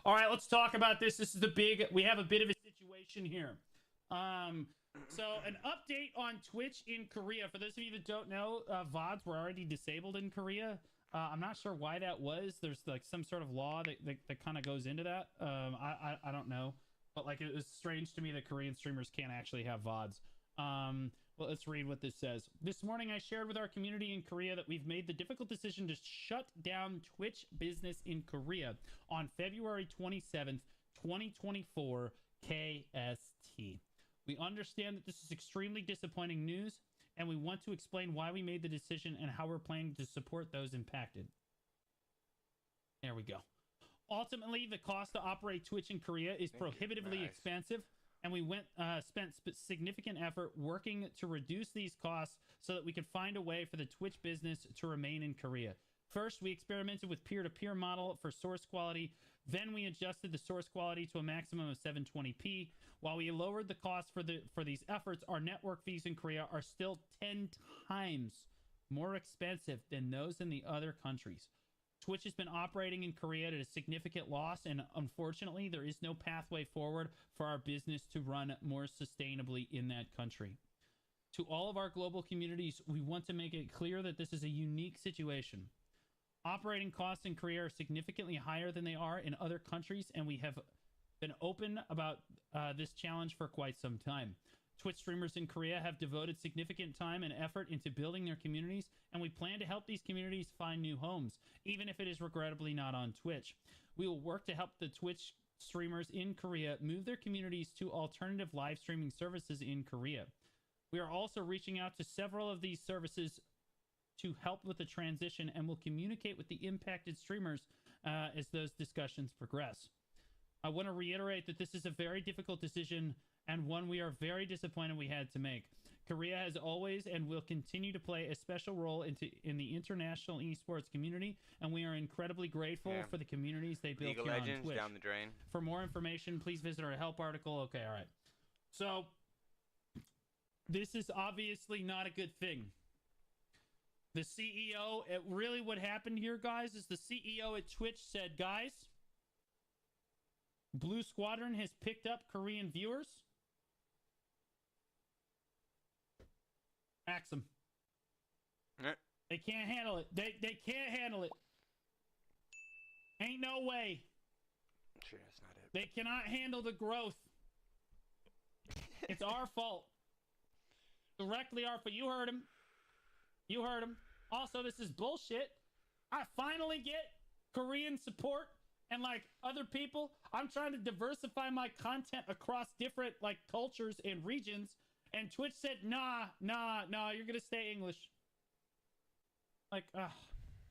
All right, let's talk about this. This is the big. We have a bit of a situation here. So an update on Twitch in Korea. For those of you that don't know, VODs were already disabled in Korea. I'm not sure why that was. There's like some sort of law that kind of goes into that. I don't know, but like it was strange to me that Korean streamers can't actually have VODs. Well, let's read what this says. This morning, I shared with our community in Korea that we've made the difficult decision to shut down Twitch business in Korea on February 27th, 2024, KST. We understand that this is extremely disappointing news, and we want to explain why we made the decision and how we're planning to support those impacted. There we go. Ultimately, the cost to operate Twitch in Korea is prohibitively expensive, and we spent significant effort working to reduce these costs so that we could find a way for the Twitch business to remain in Korea. First, we experimented with peer-to-peer model for source quality. Then we adjusted the source quality to a maximum of 720p. While we lowered the cost for these efforts, our network fees in Korea are still 10 times more expensive than those in the other countries. Twitch has been operating in Korea at a significant loss, and unfortunately, there is no pathway forward for our business to run more sustainably in that country. To all of our global communities, we want to make it clear that this is a unique situation. Operating costs in Korea are significantly higher than they are in other countries, and we have been open about this challenge for quite some time. Twitch streamers in Korea have devoted significant time and effort into building their communities, and we plan to help these communities find new homes, even if it is regrettably not on Twitch. We will work to help the Twitch streamers in Korea move their communities to alternative live streaming services in Korea. We are also reaching out to several of these services to help with the transition, and will communicate with the impacted streamers as those discussions progress. I want to reiterate that this is a very difficult decision and one we are very disappointed we had to make. Korea has always and will continue to play a special role in the international esports community, and we are incredibly grateful for the communities they built here on Twitch. Down the drain. For more information, please visit our help article. Okay, all right. So, this is obviously not a good thing. The CEO, really what happened here, guys, is the CEO at Twitch said, guys, Blue Squadron has picked up Korean viewers. Ax them. They can't handle it. They can't handle it. Ain't no way. Sure, that's not it. They cannot handle the growth. It's our fault. Directly our fault. You heard him. You heard him. Also, this is bullshit. I finally get Korean support and like other people. I'm trying to diversify my content across different like cultures and regions. And Twitch said, nah, you're going to stay English. Like, all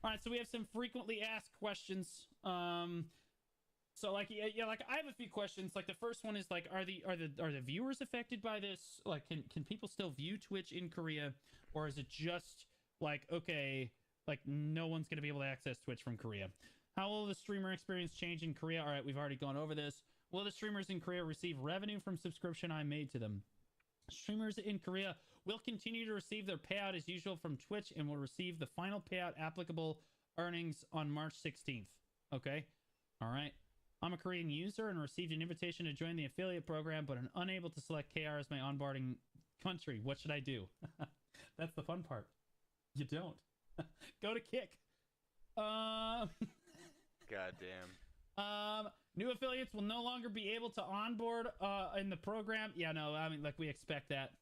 right, so we have some frequently asked questions. So like, yeah, like I have a few questions. Like the first one is like, are the viewers affected by this? Like, can people still view Twitch in Korea? Or is it just like, okay, like no one's going to be able to access Twitch from Korea? How will the streamer experience change in Korea? All right, we've already gone over this. Will the streamers in Korea receive revenue from subscription I made to them? Streamers in Korea will continue to receive their payout as usual from Twitch and will receive the final payout applicable earnings on March 16th. Okay? All right. I'm a Korean user and received an invitation to join the affiliate program, but I'm unable to select KR as my onboarding country. What should I do? That's the fun part. You don't. Go to Kick. Goddamn. New affiliates will no longer be able to onboard in the program. Yeah, no, I mean, like, we expect that.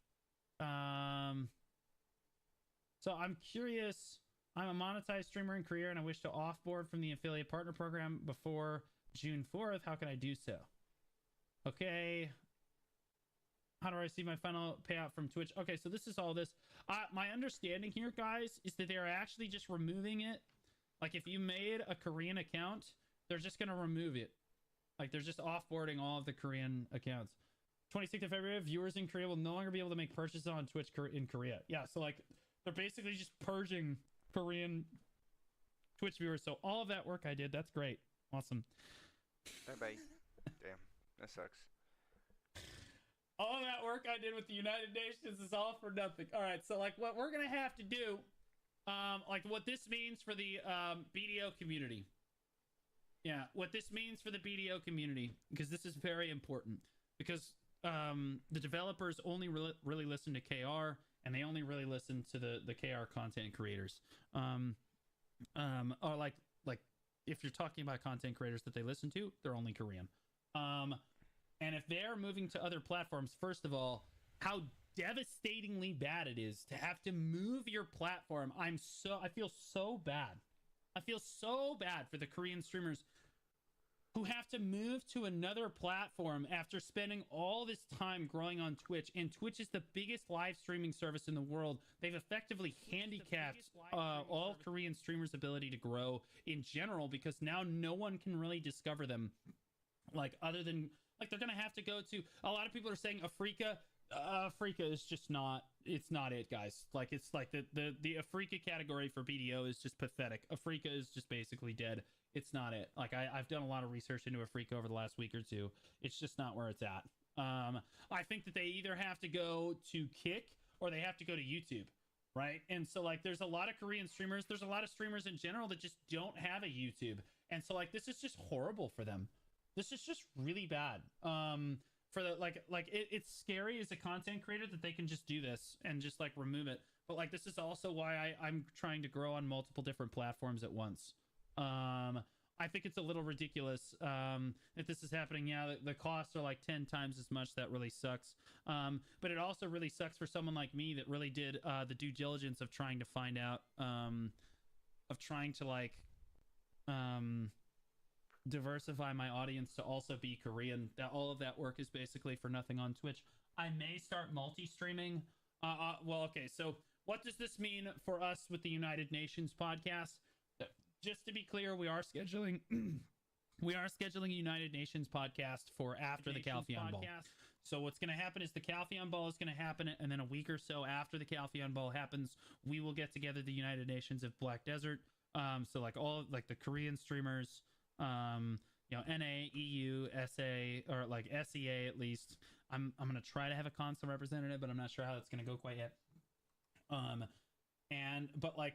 So I'm curious. I'm a monetized streamer in Korea, and I wish to offboard from the affiliate partner program before June 4th. How can I do so? Okay. How do I receive my final payout from Twitch? Okay, so this is all this. My understanding here, guys, is that they're actually just removing it. Like, if you made a Korean account, they're just going to remove it. Like, they're just offboarding all of the Korean accounts. 26th of February, viewers in Korea will no longer be able to make purchases on Twitch in Korea. Yeah, so, like, they're basically just purging Korean Twitch viewers. So all of that work I did, that's great. Awesome. Bye-bye. Damn, that sucks. All that work I did with the United Nations is all for nothing. All right, so, like, what we're going to have to do, like, what this means for the BDO community. Yeah, what this means for the BDO community, because this is very important, because the developers only really listen to KR, and they only really listen to the KR content creators. Or like if you're talking about content creators that they listen to, they're only Korean. And if they're moving to other platforms, first of all, how devastatingly bad it is to have to move your platform. I feel so bad. I feel so bad for the Korean streamers who have to move to another platform after spending all this time growing on Twitch. And Twitch is the biggest live streaming service in the world. They've effectively handicapped all Korean streamers' ability to grow in general, because now no one can really discover them. Like, other than, like, they're going to have to go to, a lot of people are saying Afrika. Afrika is just not, it's not it, guys. Like, it's like the Afrika category for BDO is just pathetic. Afrika is just basically dead. It's not it. Like, I've done a lot of research into Afrika over the last week or two. It's just not where it's at. I think that they either have to go to Kick or they have to go to YouTube, right? And so, like, there's a lot of Korean streamers. There's a lot of streamers in general that just don't have a YouTube. And so, like, this is just horrible for them. This is just really bad. For the it's scary as a content creator that they can just do this and just like remove it. But like, this is also why I'm trying to grow on multiple different platforms at once. I think it's a little ridiculous that this is happening. Yeah, the costs are like 10 times as much. That really sucks. But it also really sucks for someone like me that really did the due diligence of trying to find out, of trying to like diversify my audience to also be Korean. That all of that work is basically for nothing on Twitch. I may start multi-streaming. Well, okay, so what does this mean for us with the United Nations podcast? Just to be clear, we are scheduling a United Nations podcast for after the Calpheon Ball. So what's going to happen is the Calpheon Ball is going to happen, and then a week or so after the Calpheon Ball happens, we will get together the United Nations of Black Desert. So like all like the Korean streamers, you know, NA, EU, SA, or like SEA at least. I'm gonna try to have a console representative, but I'm not sure how that's gonna go quite yet. But like,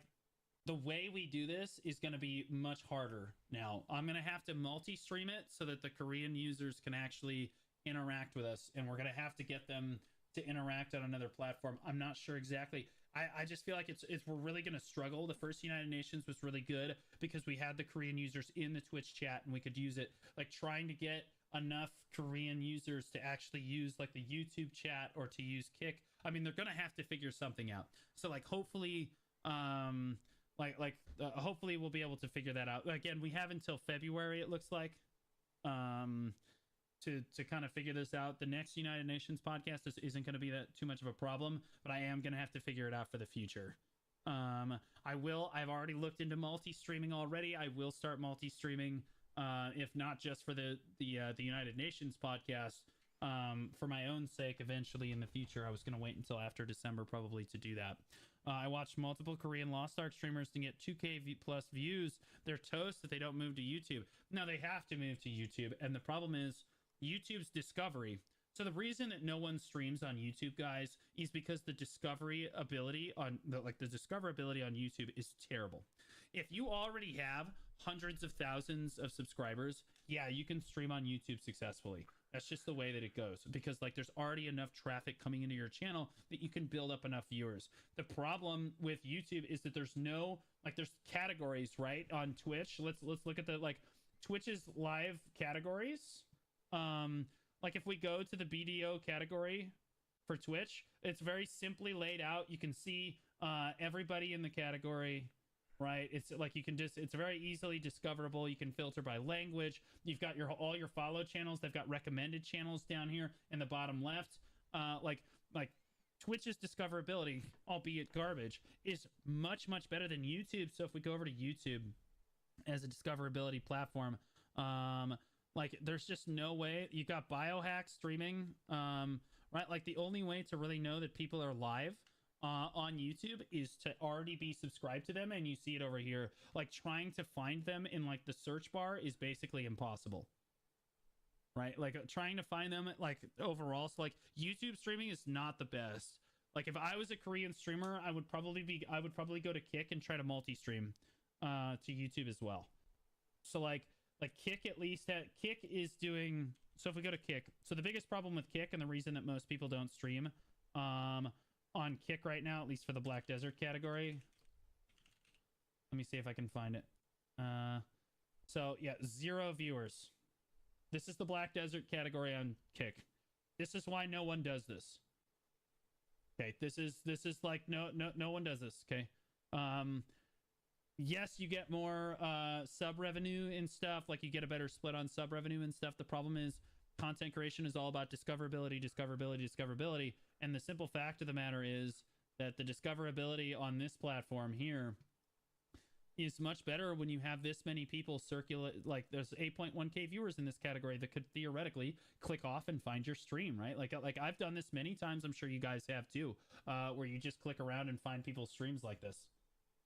the way we do this is gonna be much harder now. I'm gonna have to multi-stream it so that the Korean users can actually interact with us, and we're gonna have to get them to interact on another platform. I'm not sure exactly. I just feel like we're really going to struggle. The first United Nations was really good because we had the Korean users in the Twitch chat and we could use it. Like, trying to get enough Korean users to actually use like the YouTube chat or to use Kick. I mean, they're going to have to figure something out. So like, hopefully, hopefully we'll be able to figure that out. Again, we have until February, it looks like, to kind of figure this out. The next United Nations podcast isn't going to be that too much of a problem, but I am going to have to figure it out for the future. I've already looked into multi-streaming already. I will start multi-streaming, if not just for the United Nations podcast, for my own sake eventually in the future. I was going to wait until after December probably to do that. I watched multiple Korean Lost Ark streamers to get 2K plus views. They're toast that they don't move to YouTube. Now they have to move to YouTube, and the problem is YouTube's discovery. So the reason that no one streams on YouTube, guys, is because the discoverability on YouTube is terrible. If you already have hundreds of thousands of subscribers, yeah, you can stream on YouTube successfully. That's just the way that it goes, because like, there's already enough traffic coming into your channel that you can build up enough viewers. The problem with YouTube is that there's no, like, there's categories, right? On Twitch. Let's look at the, like, Twitch's live categories. Like, if we go to the BDO category for Twitch, it's very simply laid out. You can see everybody in the category, right? It's like, you can just, it's very easily discoverable. You can filter by language. You've got all your follow channels. They've got recommended channels down here in the bottom left. Like Twitch's discoverability, albeit garbage, is much better than YouTube. So if we go over to YouTube as a discoverability platform, like, there's just no way. You got Biohack streaming, right? Like, the only way to really know that people are live on YouTube is to already be subscribed to them, and you see it over here. Like, trying to find them in like the search bar is basically impossible, right? Like, trying to find them like overall. So like, YouTube streaming is not the best. Like, if I was a Korean streamer, I would probably go to Kick and try to multi-stream to YouTube as well. So like, Like Kick at least Kick is doing. So if we go to Kick, so the biggest problem with Kick and the reason that most people don't stream on Kick right now, at least for the Black Desert category. Let me see if I can find it. So yeah, 0 viewers. This is the Black Desert category on Kick. This is why no one does this. Okay, this is like no one does this. Okay, yes, you get more sub revenue and stuff. Like you get a better split on sub revenue and stuff. The problem is content creation is all about discoverability, and the simple fact of the matter is that the discoverability on this platform here is much better when you have this many people circulate. Like there's 8.1k viewers in this category that could theoretically click off and find your stream, right? Like I've done this many times. I'm sure you guys have too, where you just click around and find people's streams like this.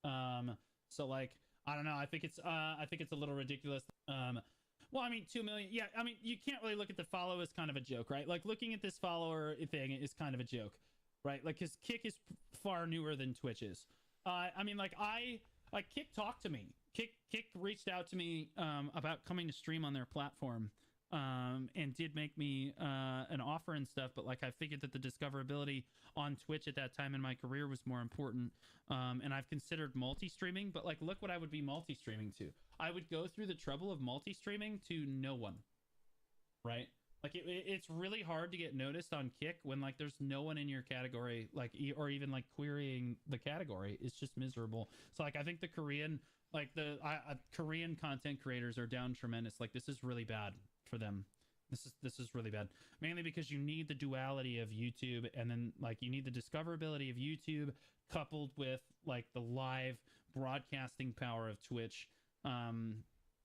So like, I don't know. I think it's a little ridiculous. Well, I mean, 2 million. Yeah, I mean, you can't really look at the follow as kind of a joke, right? Like looking at this follower thing is kind of a joke, right? Like, cause Kick is far newer than Twitch is. I mean, like Kick talked to me. Kick reached out to me about coming to stream on their platform, and did make me an offer and stuff. But like I figured that the discoverability on Twitch at that time in my career was more important. And I've considered multi-streaming, but like look what I would be multi-streaming to. I would go through the trouble of multi-streaming to no one, right? Like it's really hard to get noticed on Kick when like there's no one in your category, like or even like querying the category. It's just miserable. So like I think the Korean Korean content creators are down tremendous. Like this is really bad for them. This is really bad. Mainly because you need the duality of YouTube, and then like you need the discoverability of YouTube coupled with like the live broadcasting power of Twitch.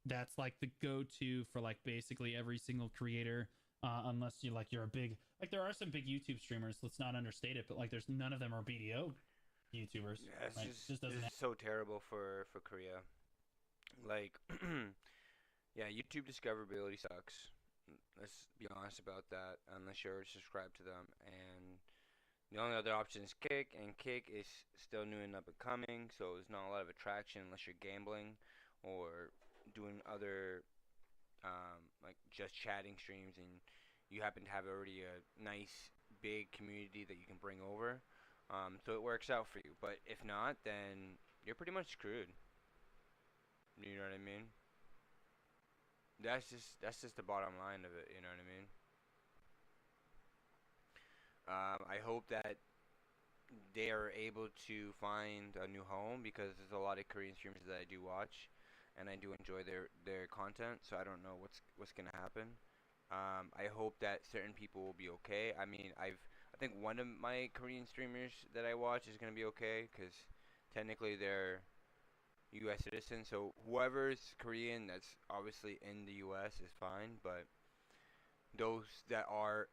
That's like the go-to for like basically every single creator. Unless you're a big, like there are some big YouTube streamers, let's not understate it, but like there's none of them are BDO YouTubers. Yeah, it's right? just this is so terrible for Korea. Like, yeah, YouTube discoverability sucks. Let's be honest about that. Unless you're subscribed to them, and the only other option is Kick, and Kick is still new and up and coming, so there's not a lot of attraction unless you're gambling or doing other like just chatting streams, and you happen to have already a nice big community that you can bring over, so it works out for you. But if not, then you're pretty much screwed. You know what I mean? That's just the bottom line of it. You know what I mean? I hope that they are able to find a new home, because there's a lot of Korean streamers that I do watch, and I do enjoy their content, so I don't know what's gonna happen. I hope that certain people will be okay. I mean, I think one of my Korean streamers that I watch is gonna be okay, because technically they're U.S. citizens, so whoever's Korean that's obviously in the U.S. is fine, but those that are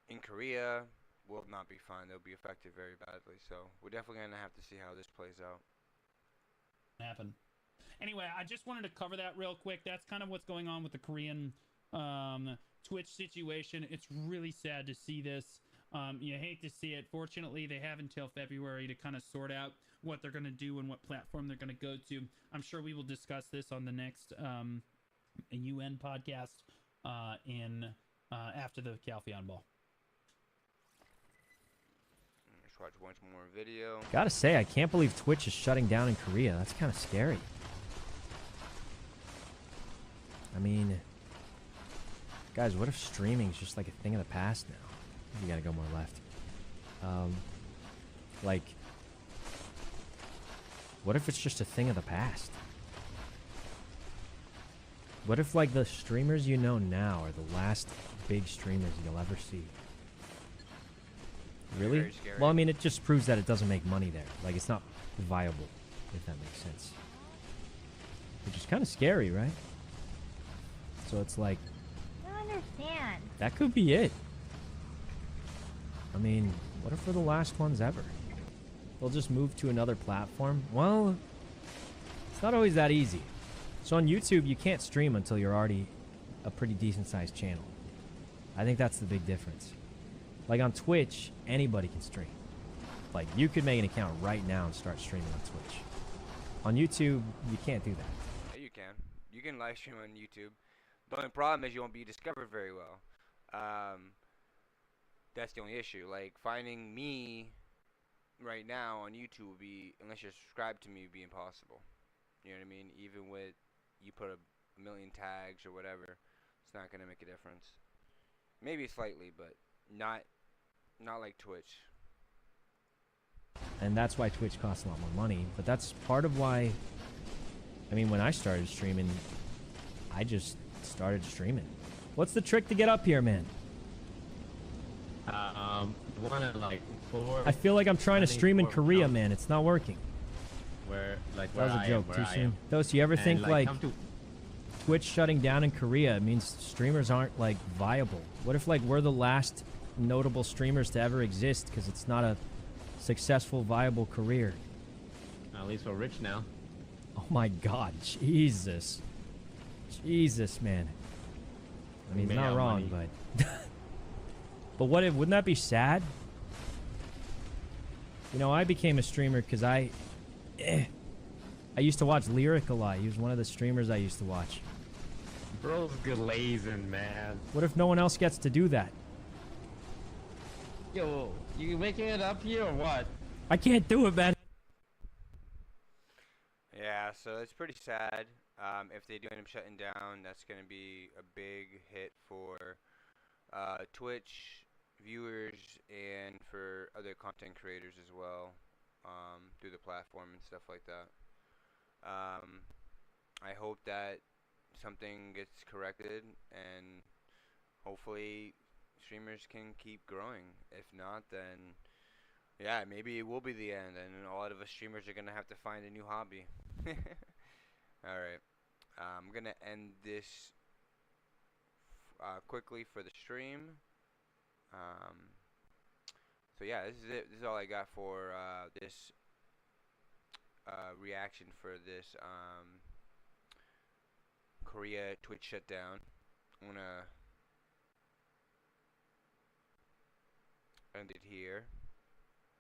in Korea will not be fine. They'll be affected very badly, so we're definitely gonna have to see how this plays out. Happen. Anyway, I just wanted to cover that real quick. That's kind of what's going on with the Korean Twitch situation. It's really sad to see this. You hate to see it. Fortunately, they have until February to kind of sort out what they're going to do and what platform they're going to go to. I'm sure we will discuss this on the next UN podcast after the Calpheon Ball. Let's watch one more video. Gotta say, I can't believe Twitch is shutting down in Korea. That's kind of scary. I mean, guys, what if streaming is just like a thing of the past now? You gotta go more left. Like, what if it's just a thing of the past? What if, like, the streamers you know now are the last big streamers you'll ever see? Really? Very scary. Well, I mean, it just proves that it doesn't make money there. Like, it's not viable, if that makes sense. Which is kind of scary, right? So it's like, I don't understand. that could be it. I mean, what if we're the last ones ever? They'll just move to another platform? Well, it's not always that easy. So on YouTube, you can't stream until you're already a pretty decent-sized channel. I think that's the big difference. Like on Twitch, anybody can stream. Like, you could make an account right now and start streaming on Twitch. On YouTube, you can't do that. Yeah, you can. You can live stream on YouTube. The only problem is you won't be discovered very well. That's the only issue. Like finding me right now on YouTube would be, unless you're subscribed to me, would be impossible. You know what I mean? Even with you put a million tags or whatever, it's not gonna make a difference. Maybe slightly, but not like Twitch. And that's why Twitch costs a lot more money. But that's part of why, I mean, when I started streaming, I just started streaming. What's the trick to get up here, man? One of like 4. I feel like I'm trying to stream in 24 Korea, count. man. It's not working. Where like That where was a I joke. am, Too where I soon. am. Those, you ever And, think like come to Twitch shutting down in Korea means streamers aren't like viable? What if like we're the last notable streamers to ever exist because it's not a successful, viable career? at least we're rich now. Oh my God, Jesus, Jesus, man. I mean, We he's made not our wrong, money. but but what if? Wouldn't that be sad? You know, I became a streamer because I used to watch Lyric a lot. He was one of the streamers I used to watch. Bro's glazing, man. What if no one else gets to do that? Yo, you making it up here or what? I can't do it, man. Yeah, so it's pretty sad. If they do end up shutting down, that's going to be a big hit for Twitch viewers and for other content creators as well, through the platform and stuff like that. I hope that something gets corrected and hopefully streamers can keep growing. If not, then yeah, maybe it will be the end and a lot of us streamers are going to have to find a new hobby. Alright, I'm going to end this quickly for the stream. So yeah, this is it. This is all I got for this reaction for this Korea Twitch shutdown. I'm gonna end it here.